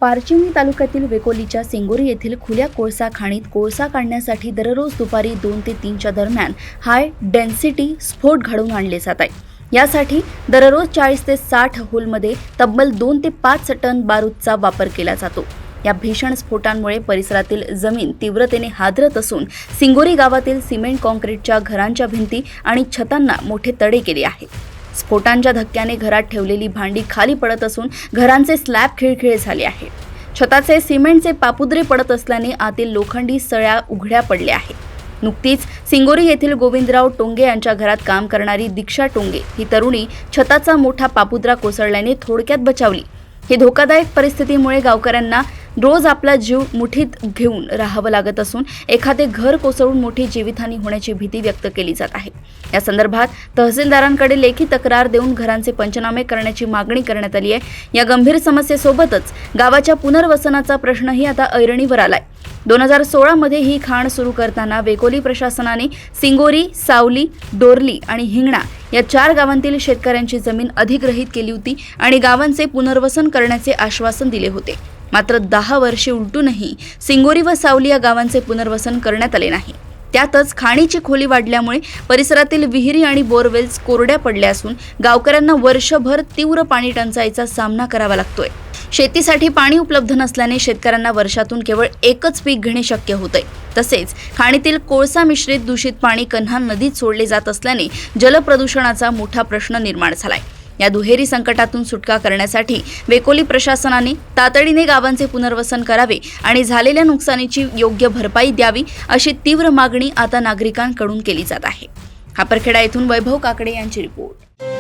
पारचिमणी तालुक्यातील वेकोलीच्या सिंगोरी येथील खुल्या कोळसा खाणीत कोळसा काढण्यासाठी दररोज दुपारी 2 ते 3च्या दरम्यान हाय डेन्सिटी स्फोट घडवून आणले जात आहे। यासाठी दररोज 40 ते 60 होलमध्ये तब्बल 2 ते 5 टन बारूदचा वापर केला जातो। या भीषण स्फोटांमुळे परिसरातील जमीन तीव्रतेने हादरत असून सिंगोरी गावातील सिमेंट कॉन्क्रीटच्या घरांच्या भिंती आणि छतांना मोठे तडे गेले आहेत। स्फोटांच्या धक्क्याने घरात ठेवलेली भांडी खाली पडत असून घरांचे स्लॅब खिळखिळे झाले आहेत। छताचे सिमेंटचे पापुद्रे पडत असल्याने आतील लोखंडी सळ्या उघड्या पडल्या आहेत। नुकतीच सिंगोरी येथील गोविंदराव टोंगे यांच्या घरात काम करणारी दीक्षा टोंगे ही तरुणी छताचा मोठा पापुद्रा कोसळल्याने थोडक्यात बचावली। ही धोकादायक परिस्थितीमुळे गावकऱ्यांना रोज आपला जीव मुठीत घेऊन राहावं लागत असून एखादे घर कोसळून मोठी जीवितहानी होण्याची भीती व्यक्त केली जात आहे। या संदर्भात तहसीलदारांकडे लेखी तक्रार देऊन घरांचे पंचनामे करण्याची मागणी करण्यात आली आहे। या गंभीर समस्येसोबतच गावाच्या पुनर्वसनाचा प्रश्नही आता ऐरणीवर आलाय। 2016 मध्ये ही खाण सुरू करताना वेकोली प्रशासनाने सिंगोरी, सावली, डोरली आणि हिंगणा या 4 गावांतील शेतकऱ्यांची जमीन अधिग्रहित केली होती आणि गावांचे पुनर्वसन करण्याचे आश्वासन दिले होते। मात्र 10 वर्षे उलटूनही सिंगोरी व सावली या गावांचे पुनर्वसन करण्यात आले नाही। त्यातच खाणीची खोली वाढल्यामुळे परिसरातील विहिरी आणि बोरवेल्स कोरड्या पडल्या असून गावकऱ्यांना वर्षभर तीव्र पाणी टंचाईचा सामना करावा लागतोय। शेतीसाठी पाणी उपलब्ध नसल्याने शेतकऱ्यांना वर्षातून केवळ एकच पीक घेणे शक्य होते। तसेच खाणीतील कोळसा मिश्रित दूषित पाणी कन्हा नदीत सोडले जात असल्याने जलप्रदूषणाचा मोठा प्रश्न निर्माण झालाय। या दुहेरी संकटातून सुटका करण्यासाठी वेकोली प्रशासनाने तातडीने गावांचे पुनर्वसन करावे आणि झालेल्या नुकसानीची योग्य भरपाई द्यावी अशी तीव्र मागणी आता नागरिकांकडून केली जात आहे। हापरखेडा येथून वैभव काकडे यांची रिपोर्ट।